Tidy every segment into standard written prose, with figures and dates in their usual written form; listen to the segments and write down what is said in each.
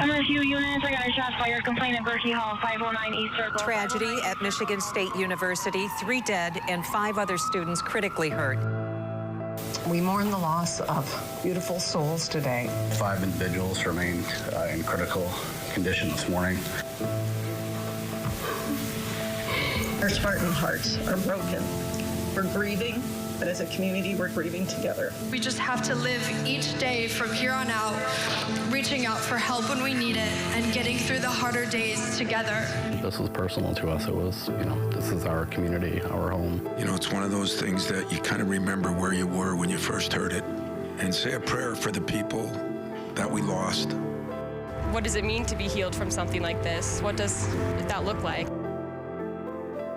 MSU units, I got a shot fired. Complaint at Berkey Hall, 509 East Circle. Tragedy at Michigan State University. 3 dead and 5 other students critically hurt. We mourn the loss of beautiful souls today. 5 individuals remained in critical condition this morning. Our Spartan hearts are broken. We're grieving, but as a community, we're grieving together. We just have to live each day from here on out, reaching out for help when we need it and getting through the harder days together. This was personal to us. It was, this is our community, our home. It's one of those things that you kind of remember where you were when you first heard it and say a prayer for the people that we lost. What does it mean to be healed from something like this? What does that look like?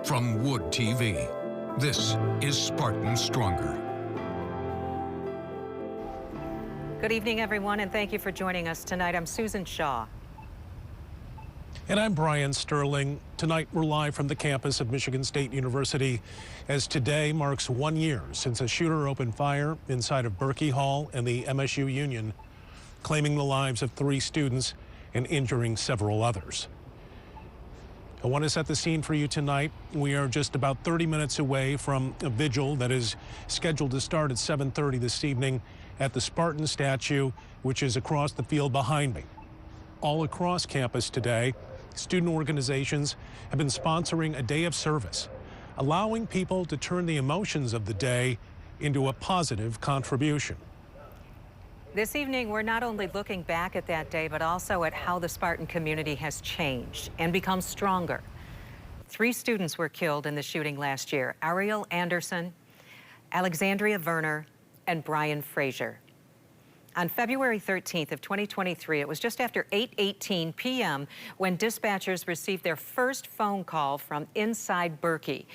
From Wood TV, this is Spartan Stronger. Good evening, everyone, and thank you for joining us tonight. I'm Susan Shaw. And I'm Brian Sterling. Tonight, we're live from the campus of Michigan State University, as today marks 1 year since a shooter opened fire inside of Berkey Hall and the MSU Union, claiming the lives of 3 students and injuring several others. I want to set the scene for you tonight. We are just about 30 minutes away from a vigil that is scheduled to start at 7:30 this evening at the Spartan statue, which is across the field behind me. All across campus today, student organizations have been sponsoring a day of service, allowing people to turn the emotions of the day into a positive contribution. This evening, we're not only looking back at that day, but also at how the Spartan community has changed and become stronger. 3 students were killed in the shooting last year: Ariel Anderson, Alexandria Werner, and Brian Frazier. On February 13th of 2023, it was just after 8:18 p.m. when dispatchers received their first phone call from inside Berkey.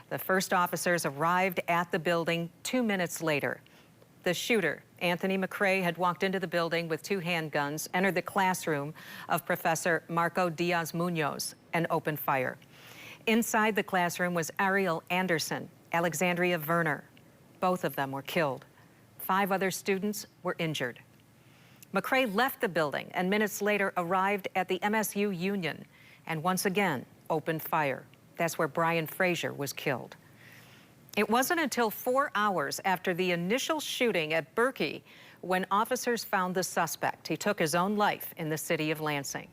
The first officers arrived at the building 2 minutes later. The shooter, Anthony McCrae, had walked into the building with 2 handguns, entered the classroom of Professor Marco Diaz-Munoz, and opened fire. Inside the classroom was Ariel Anderson, Alexandria Werner. Both of them were killed. 5 other students were injured. McCrae left the building and minutes later arrived at the MSU Union and once again opened fire. That's where Brian Frazier was killed. It wasn't until 4 hours after the initial shooting at Berkey when officers found the suspect. He took his own life in the city of Lansing.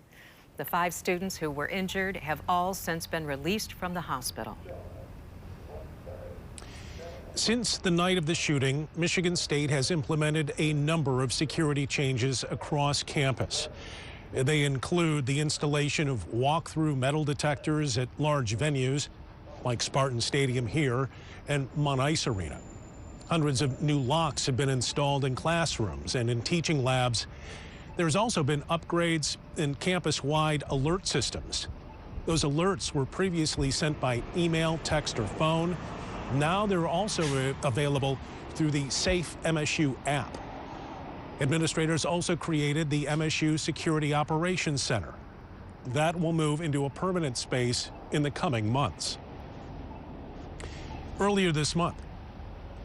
The 5 students who were injured have all since been released from the hospital. Since the night of the shooting, Michigan State has implemented a number of security changes across campus. They include the installation of walk-through metal detectors at large venues like Spartan Stadium here and Mount Ice Arena. Hundreds of new locks have been installed in classrooms and in teaching labs. There's also been upgrades in campus-wide alert systems. Those alerts were previously sent by email, text, or phone. Now they're also available through the Safe MSU app. Administrators also created the MSU Security Operations Center. That will move into a permanent space in the coming months. Earlier this month,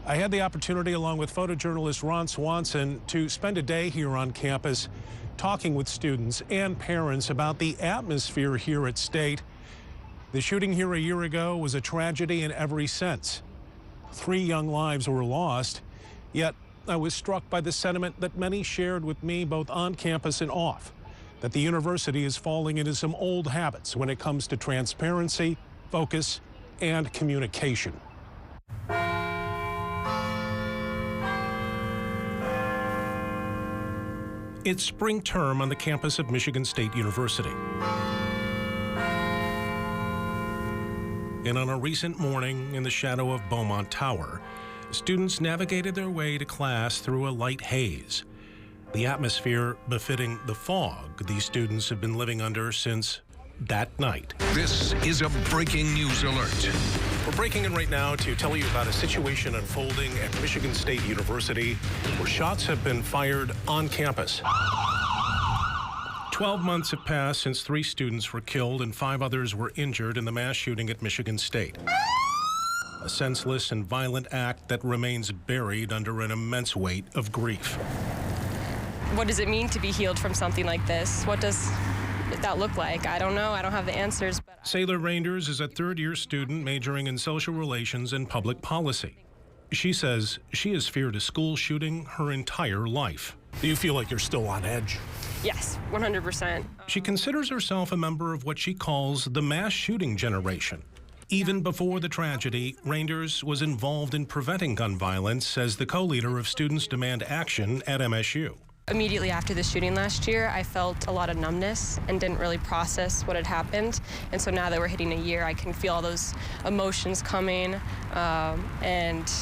I had the opportunity, along with photojournalist Ron Swanson, to spend a day here on campus talking with students and parents about the atmosphere here at State. The shooting here a year ago was a tragedy in every sense. 3 young lives were lost, yet I was struck by the sentiment that many shared with me both on campus and off, that the university is falling into some old habits when it comes to transparency, focus, and communication. It's spring term on the campus of Michigan State University. And on a recent morning in the shadow of Beaumont Tower, students navigated their way to class through a light haze. The atmosphere befitting the fog these students have been living under since that night. This is a breaking news alert. We're breaking in right now to tell you about a situation unfolding at Michigan State University where shots have been fired on campus. 12 months have passed since 3 students were killed and 5 others were injured in the mass shooting at Michigan State. A senseless and violent act that remains buried under an immense weight of grief. what does it mean to be healed from something like this? What does that look like? I don't know. I don't have the answers. But Sailor Reinders is a third-year student majoring in social relations and public policy. She says she has feared a school shooting her entire life. Do you feel like you're still on edge? Yes, 100%. She considers herself a member of what she calls the mass shooting generation. Even before the tragedy, Reinders was involved in preventing gun violence as the co-leader of Students Demand Action at MSU. Immediately after the shooting last year, I felt a lot of numbness and didn't really process what had happened. And so now that we're hitting a year, I can feel all those emotions coming, and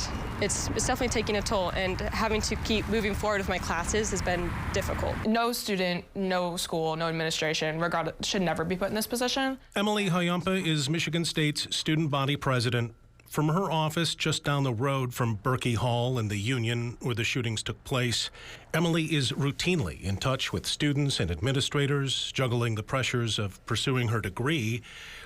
it's definitely taking a toll. And having to keep moving forward with my classes has been difficult. No student, no school, no administration, regardless, should never be put in this position. Emily Hayampa is Michigan State's student body president. From her office just down the road from Berkey Hall and the Union where the shootings took place, Emily is routinely in touch with students and administrators, juggling the pressures of pursuing her degree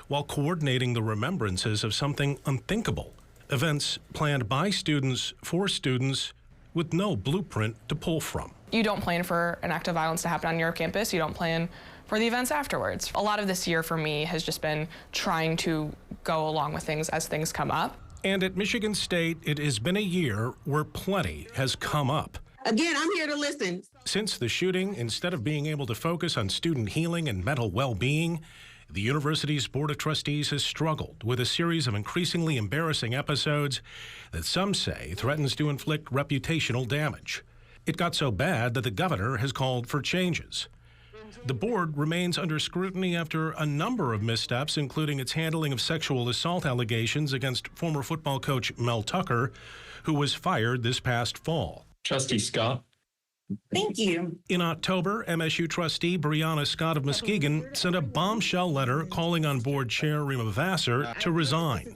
while coordinating the remembrances of something unthinkable, events planned by students for students with no blueprint to pull from. You don't plan for an act of violence to happen on your campus. You don't plan for the events afterwards. A lot of this year for me has just been trying to go along with things as things come up. And at Michigan State, it has been a year where plenty has come up. Again, I'm here to listen. Since the shooting, instead of being able to focus on student healing and mental well-being, the university's Board of Trustees has struggled with a series of increasingly embarrassing episodes that some say threatens to inflict reputational damage. It got so bad that the governor has called for changes. The board remains under scrutiny after a number of missteps, including its handling of sexual assault allegations against former football coach Mel Tucker, who was fired this past fall. Trustee Scott. Thank you. In October, MSU trustee Brianna Scott of Muskegon sent a bombshell letter calling on board chair Rima Vassar to resign.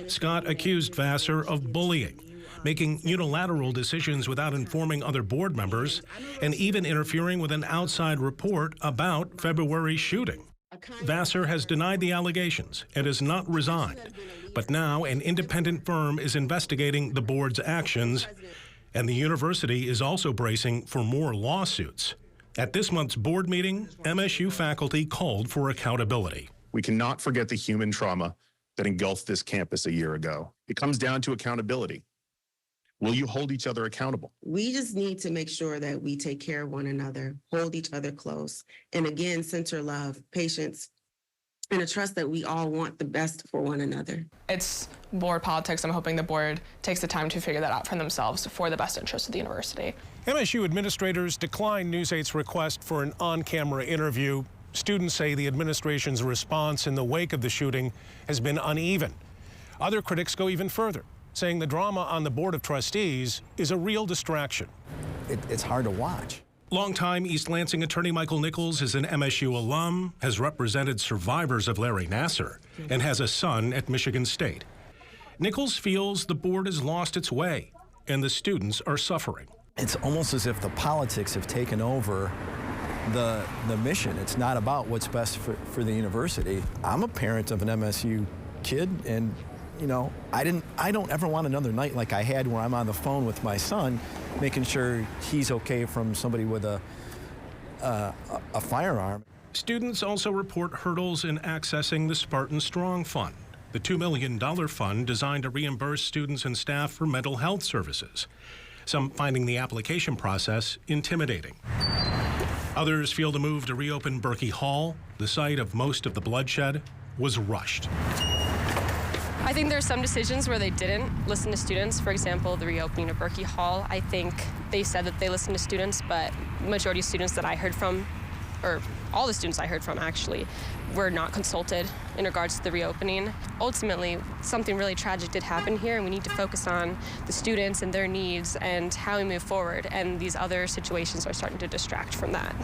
Scott accused Vassar of bullying, making unilateral decisions without informing other board members, and even interfering with an outside report about February's shooting. Vassar has denied the allegations and has not resigned, but now an independent firm is investigating the board's actions, and the university is also bracing for more lawsuits. At this month's board meeting, MSU faculty called for accountability. We cannot forget the human trauma that engulfed this campus a year ago. It comes down to accountability. Will you hold each other accountable? We just need to make sure that we take care of one another, hold each other close, and again, center love, patience, and a trust that we all want the best for one another. It's board politics. I'm hoping the board takes the time to figure that out for themselves for the best interest of the university. MSU administrators declined News 8's request for an on-camera interview. Students say the administration's response in the wake of the shooting has been uneven. Other critics go even further, saying the drama on the Board of Trustees is a real distraction. It's hard to watch. Longtime East Lansing attorney Michael Nichols is an MSU alum, has represented survivors of Larry Nassar, and has a son at Michigan State. Nichols feels the board has lost its way, and the students are suffering. It's almost as if the politics have taken over the mission. It's not about what's best for the university. I'm a parent of an MSU kid, and you know, I don't ever want another night like I had where I'm on the phone with my son, making sure he's okay from somebody with a firearm. Students also report hurdles in accessing the Spartan Strong Fund, the $2 million fund designed to reimburse students and staff for mental health services. Some finding the application process intimidating. Others feel the move to reopen Berkey Hall, the site of most of the bloodshed, was rushed. I think there are some decisions where they didn't listen to students. For example, the reopening of Berkey Hall. I think they said that they listened to students, but the majority of students that I heard from, or all the students I heard from actually, were not consulted in regards to the reopening. Ultimately, something really tragic did happen here, and we need to focus on the students and their needs and how we move forward, and these other situations are starting to distract from that.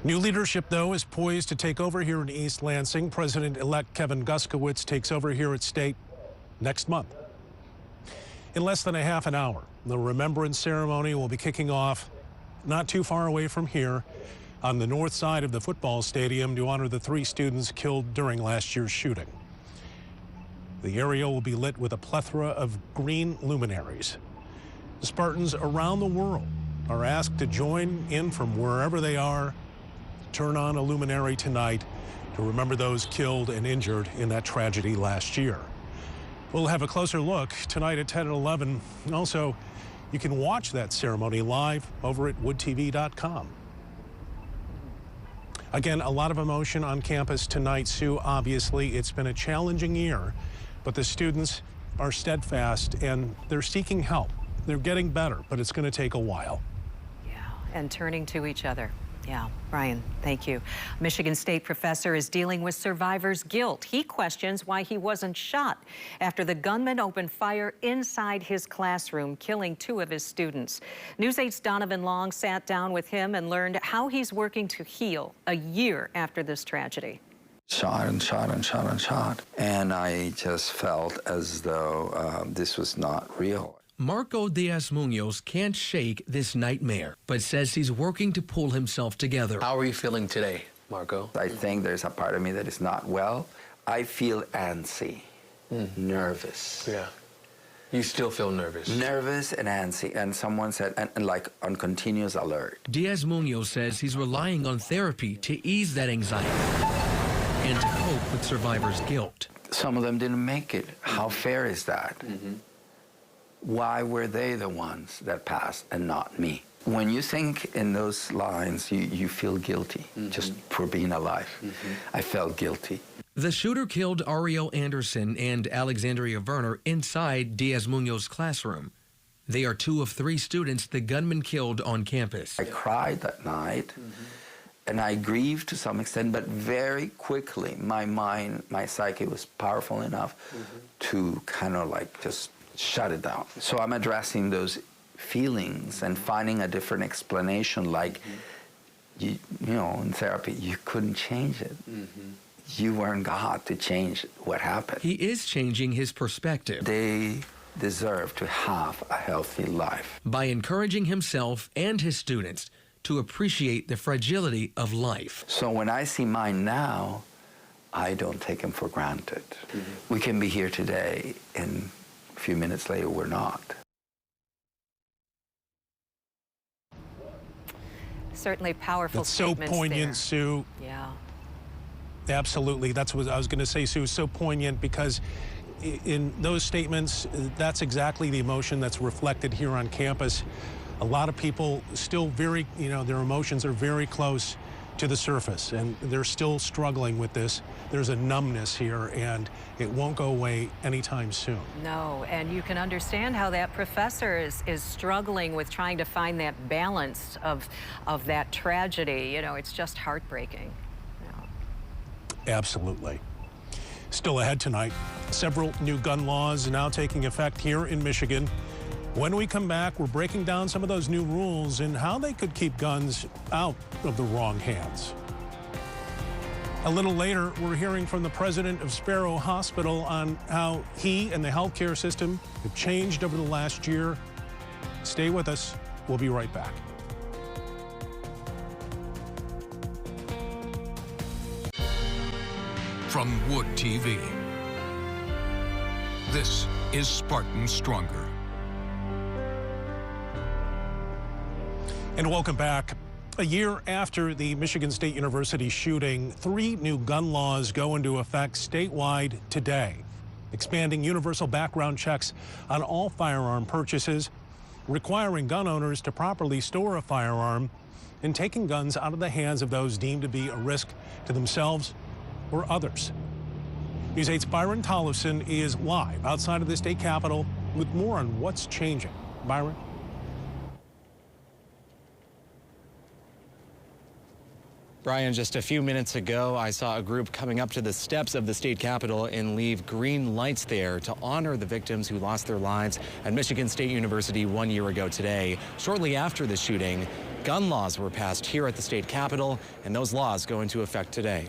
New leadership, though, is poised to take over here in East Lansing. President-elect Kevin Guskowitz takes over here at State next month. In less than a half an hour, the remembrance ceremony will be kicking off not too far away from here on the north side of the football stadium to honor the 3 students killed during last year's shooting. The area will be lit with a plethora of green luminaries. Spartans around the world are asked to join in from wherever they are, turn on a luminary tonight to remember those killed and injured in that tragedy last year. We'll have a closer look tonight at 10 and 11. Also, you can watch that ceremony live over at woodtv.com. Again, a lot of emotion on campus tonight, Sue. Obviously, it's been a challenging year, but the students are steadfast and they're seeking help. They're getting better, but it's going to take a while. Yeah, and turning to each other. Yeah, Brian, thank you. Michigan State professor is dealing with survivor's guilt. He questions why he wasn't shot after the gunman opened fire inside his classroom, killing 2 of his students. News 8's Donovan Long sat down with him and learned how he's working to heal a year after this tragedy. Shot and shot and shot and shot. And I just felt as though this was not real. Marco Diaz-Munoz can't shake this nightmare, but says he's working to pull himself together. How are you feeling today, Marco? I think there's a part of me that is not well. I feel antsy, nervous. Yeah. You still feel nervous? Nervous and antsy. And someone said, and like on continuous alert. Diaz-Munoz says he's relying on therapy to ease that anxiety and to cope with survivor's guilt. Some of them didn't make it. How fair is that? Why were they the ones that passed and not me? When you think in those lines, you feel guilty just for being alive. I felt guilty. The shooter killed Ariel Anderson and Alexandria Werner inside Diaz-Munoz's classroom. They are 2 of 3 students the gunman killed on campus. I cried that night, and I grieved to some extent, but very quickly my mind, my psyche was powerful enough to kind of like just shut it down. So I'm addressing those feelings and finding a different explanation, like, you know, in therapy, you couldn't change it. You weren't God to change what happened. He is changing his perspective. They deserve to have a healthy life. By encouraging himself and his students to appreciate the fragility of life. So when I see mine now, I don't take them for granted. We can be here today and a few minutes later, we're not. Certainly powerful That's so statements poignant, there. Sue. Yeah. Absolutely. That's what I was going to say, Sue. So poignant because in those statements, that's exactly the emotion that's reflected here on campus. A lot of people still very, you know, their emotions are very close to the surface, and they're still struggling with this. There's a numbness here, and it won't go away anytime soon. No, and you can understand how that professor is struggling with trying to find that balance of that tragedy. You know, it's just heartbreaking. Absolutely. Still ahead tonight, several new gun laws now taking effect here in Michigan. When we come back, we're breaking down some of those new rules and how they could keep guns out of the wrong hands. A little later, we're hearing from the president of Sparrow Hospital on how he and the healthcare system have changed over the last year. Stay with us. We'll be right back. From Wood TV, this is Spartan Stronger. And welcome back. A year after the Michigan State University shooting, 3 new gun laws go into effect statewide today, expanding universal background checks on all firearm purchases, requiring gun owners to properly store a firearm, and taking guns out of the hands of those deemed to be a risk to themselves or others. News 8's Byron Tollefson is live outside of the state capitol with more on what's changing. Byron? Brian, just a few minutes ago, I saw a group coming up to the steps of the state capitol and leave green lights there to honor the victims who lost their lives at Michigan State University 1 year ago today. Shortly after the shooting, gun laws were passed here at the state capitol, and those laws go into effect today.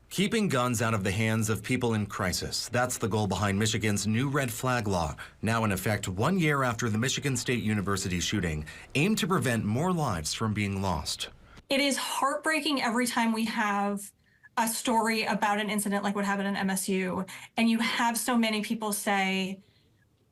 Keeping guns out of the hands of people in crisis. That's the goal behind Michigan's new red flag law, now in effect 1 year after the Michigan State University shooting, aimed to prevent more lives from being lost. It is heartbreaking every time we have a story about an incident like what happened in MSU, and you have so many people say,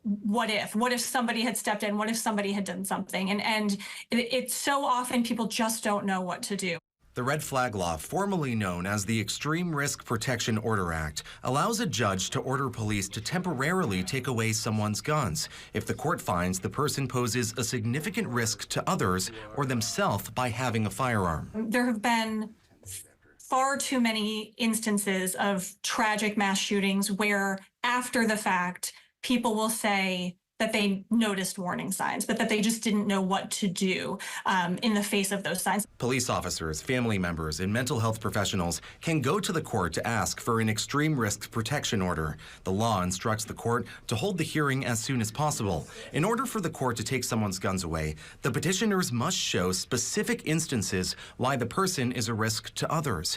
what if somebody had stepped in, what if somebody had done something? And it's so often people just don't know what to do. The Red Flag Law, formerly known as the Extreme Risk Protection Order Act, allows a judge to order police to temporarily take away someone's guns if the court finds the person poses a significant risk to others or themselves by having a firearm. There have been far too many instances of tragic mass shootings where after the fact, people will say that they noticed warning signs, but that they just didn't know what to do in the face of those signs. Police officers, family members, and mental health professionals can go to the court to ask for an extreme risk protection order. The law instructs the court to hold the hearing as soon as possible. In order for the court to take someone's guns away, the petitioners must show specific instances why the person is a risk to others,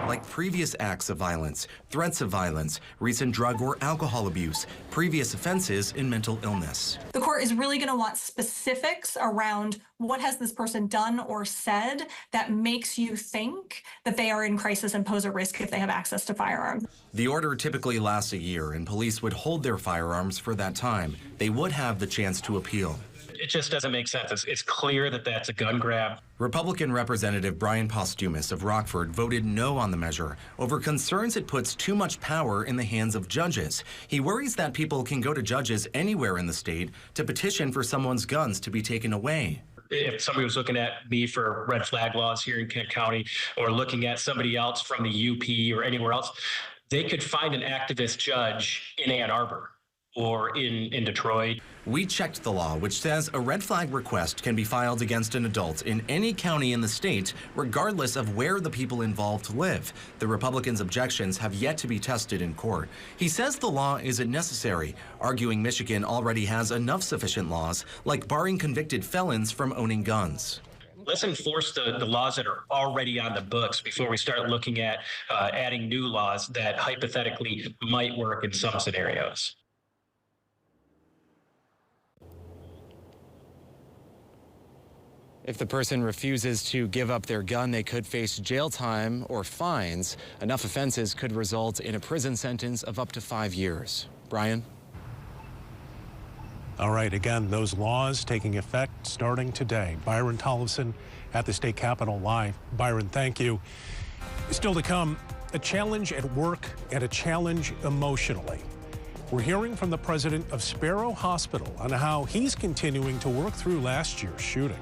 like previous acts of violence, threats of violence, recent drug or alcohol abuse, previous offenses, and mental illness. The court is really going to want specifics around what has this person done or said that makes you think that they are in crisis and pose a risk if they have access to firearms. The order typically lasts a year, and police would hold their firearms for that time. They would have the chance to appeal. It just doesn't make sense. It's clear that that's a gun grab. Republican Representative Brian Postumus of Rockford voted no on the measure over concerns it puts too much power in the hands of judges. He worries that people can go to judges anywhere in the state to petition for someone's guns to be taken away. If somebody was looking at me for red flag laws here in Kent County or looking at somebody else from the UP or anywhere else, they could find an activist judge in Ann Arbor or in Detroit. We checked the law, which says a red flag request can be filed against an adult in any county in the state, regardless of where the people involved live. The Republicans' objections have yet to be tested in court. He says the law isn't necessary, arguing Michigan already has enough sufficient laws, like barring convicted felons from owning guns. Let's enforce the laws that are already on the books before we start looking at adding new laws that hypothetically might work in some scenarios. If the person refuses to give up their gun, they could face jail time or fines. Enough offenses could result in a prison sentence of up to 5 years. Brian? All right, again, those laws taking effect starting today. Byron Tollefson at the State Capitol live. Byron, thank you. Still to come, a challenge at work and a challenge emotionally. We're hearing from the president of Sparrow Hospital on how he's continuing to work through last year's shooting.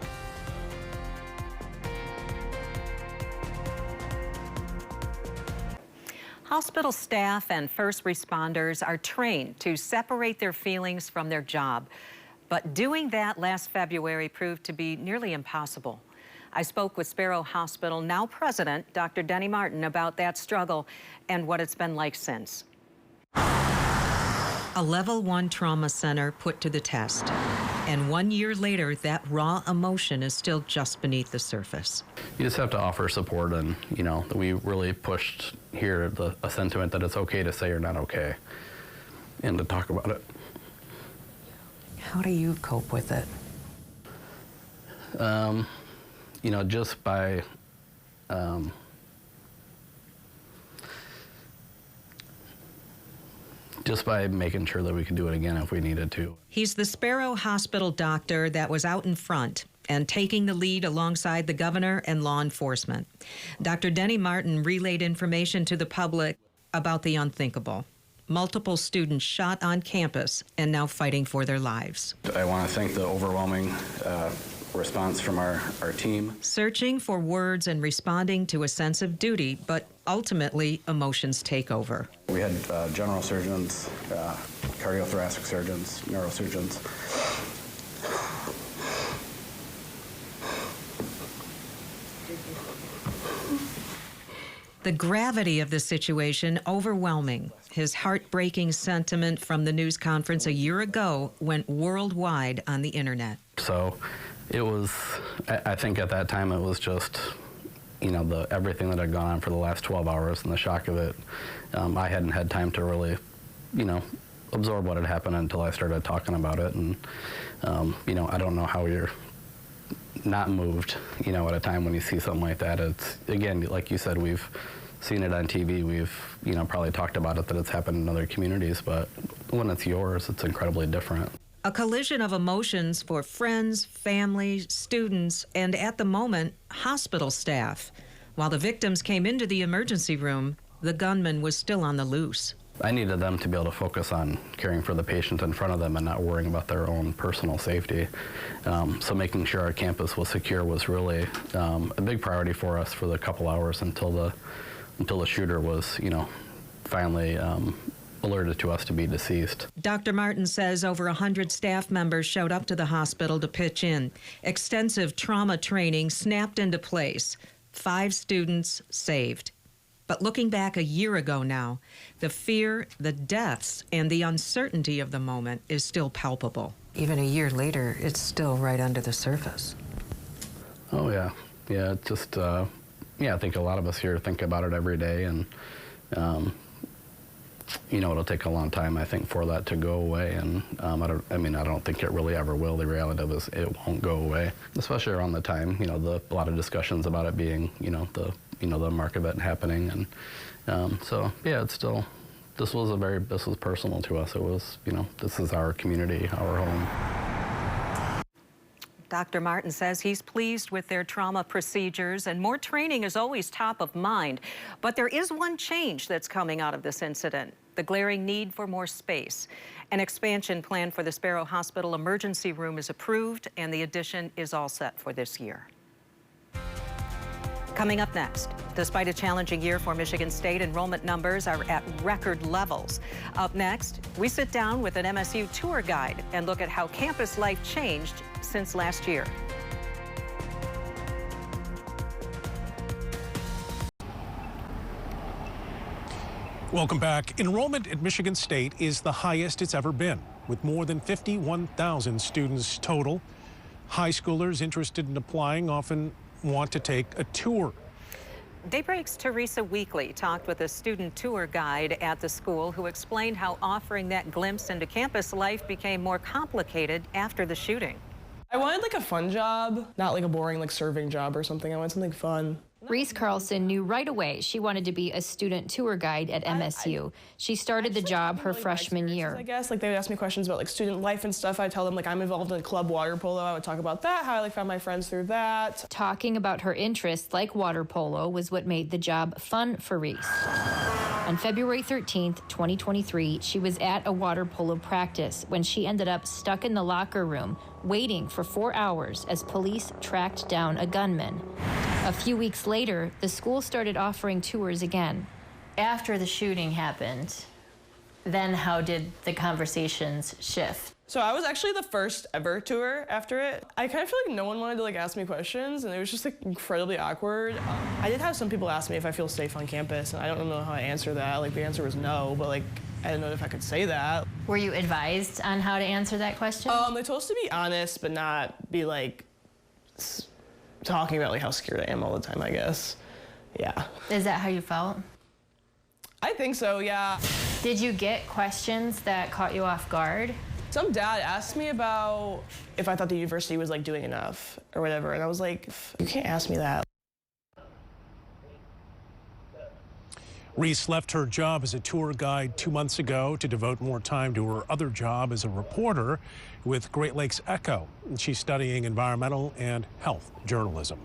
Hospital staff and first responders are trained to separate their feelings from their job. But doing that last February proved to be nearly impossible. I spoke with Sparrow Hospital, now president, Dr. Denny Martin, about that struggle and what it's been like since. A level 1 trauma center put to the test. And 1 year later, that raw emotion is still just beneath the surface. You just have to offer support, and we really pushed here a sentiment that it's okay to say you're not okay and to talk about it. How do you cope with it? Just by making sure that we could do it again if we needed to. He's the Sparrow Hospital doctor that was out in front and taking the lead alongside the governor and law enforcement. Dr. Denny Martin relayed information to the public about the unthinkable. Multiple students shot on campus and now fighting for their lives. I want to thank the overwhelming response from our team. Searching for words and responding to a sense of duty, but ultimately emotions take over. We had general surgeons, cardiothoracic surgeons, neurosurgeons. The gravity of the situation overwhelming. His heartbreaking sentiment from the news conference a year ago went worldwide on the internet. So it was, I think at that time it was just, everything that had gone on for the last 12 hours and the shock of it. I hadn't had time to really, absorb what had happened until I started talking about it. And, I don't know how you're not moved, at a time when you see something like that. It's, again, like you said, we've seen it on TV. We've, probably talked about it, that it's happened in other communities, but when it's yours, it's incredibly different. A collision of emotions for friends, family, students, and at the moment, hospital staff. While the victims came into the emergency room, the gunman was still on the loose. I needed them to be able to focus on caring for the patient in front of them and not worrying about their own personal safety. So making sure our campus was secure was really a big priority for us for the couple hours until the shooter was, finally alerted to us to be deceased. Dr. Martin says over 100 staff members showed up to the hospital to pitch in. Extensive trauma training snapped into place. 5 students saved. But looking back a year ago now, the fear, the deaths, and the uncertainty of the moment is still palpable. Even a year later, it's still right under the surface. Oh, yeah. Yeah, it just, I think a lot of us here think about it every day, and, it'll take a long time, I think, for that to go away, and I don't think it really ever will. The reality of it is it won't go away, especially around the time, a lot of discussions about it being, the mark of it happening, and it's still, this was personal to us. It was, this is our community, our home. Dr. Martin says he's pleased with their trauma procedures, and more training is always top of mind. But there is one change that's coming out of this incident: the glaring need for more space. An expansion plan for the Sparrow Hospital emergency room is approved, and the addition is all set for this year. Coming up next, despite a challenging year for Michigan State, enrollment numbers are at record levels. Up next, we sit down with an MSU tour guide and look at how campus life changed since last year. Welcome back. Enrollment at Michigan State is the highest it's ever been, with more than 51,000 students total. High schoolers interested in applying often want to take a tour. Daybreak's Teresa Weekly talked with a student tour guide at the school who explained how offering that glimpse into campus life became more complicated after the shooting. I wanted a fun job, not a boring serving job or something. I wanted something fun. Reese Carlson knew right away she wanted to be a student tour guide at MSU. She started the job her freshman year. I guess they would ask me questions about student life and stuff. I'd tell them I'm involved in club water polo. I would talk about that, how I found my friends through that. Talking about her interests like water polo was what made the job fun for Reese. On February 13th, 2023, she was at a water polo practice when she ended up stuck in the locker room, waiting for 4 hours as police tracked down a gunman. A few weeks later, the school started offering tours again. After the shooting happened, then how did the conversations shift? So I was actually the first ever tour after it. I kind of feel like no one wanted to ask me questions, and it was just incredibly awkward. I did have some people ask me if I feel safe on campus, and I don't know how to answer that. The answer was no, but I didn't know if I could say that. Were you advised on how to answer that question? They told us to be honest, but not be talking about how scared I am all the time, I guess. Yeah. Is that how you felt? I think so, yeah. Did you get questions that caught you off guard? Some dad asked me about if I thought the university was doing enough or whatever, and I was like, you can't ask me that. Reese left her job as a tour guide 2 months ago to devote more time to her other job as a reporter with Great Lakes Echo. She's studying environmental and health journalism.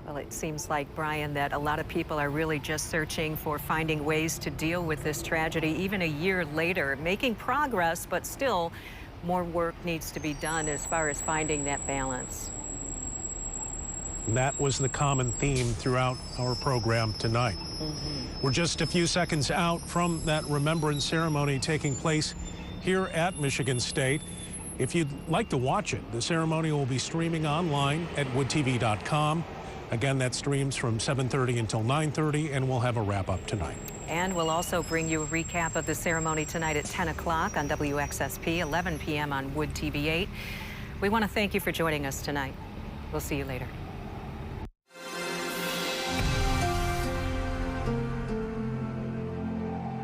Well, it seems like, Brian, that a lot of people are really just searching for finding ways to deal with this tragedy, even a year later, making progress, but still more work needs to be done as far as finding that balance. That was the common theme throughout our program tonight. We're just a few seconds out from that remembrance ceremony taking place here at Michigan State. If you'd like to watch it, the ceremony will be streaming online at woodtv.com. Again, that streams from 7:30 until 9:30, and we'll have a wrap-up tonight. And we'll also bring you a recap of the ceremony tonight at 10 o'clock on WXSP, 11 p.m. on Wood TV 8. We want to thank you for joining us tonight. We'll see you later.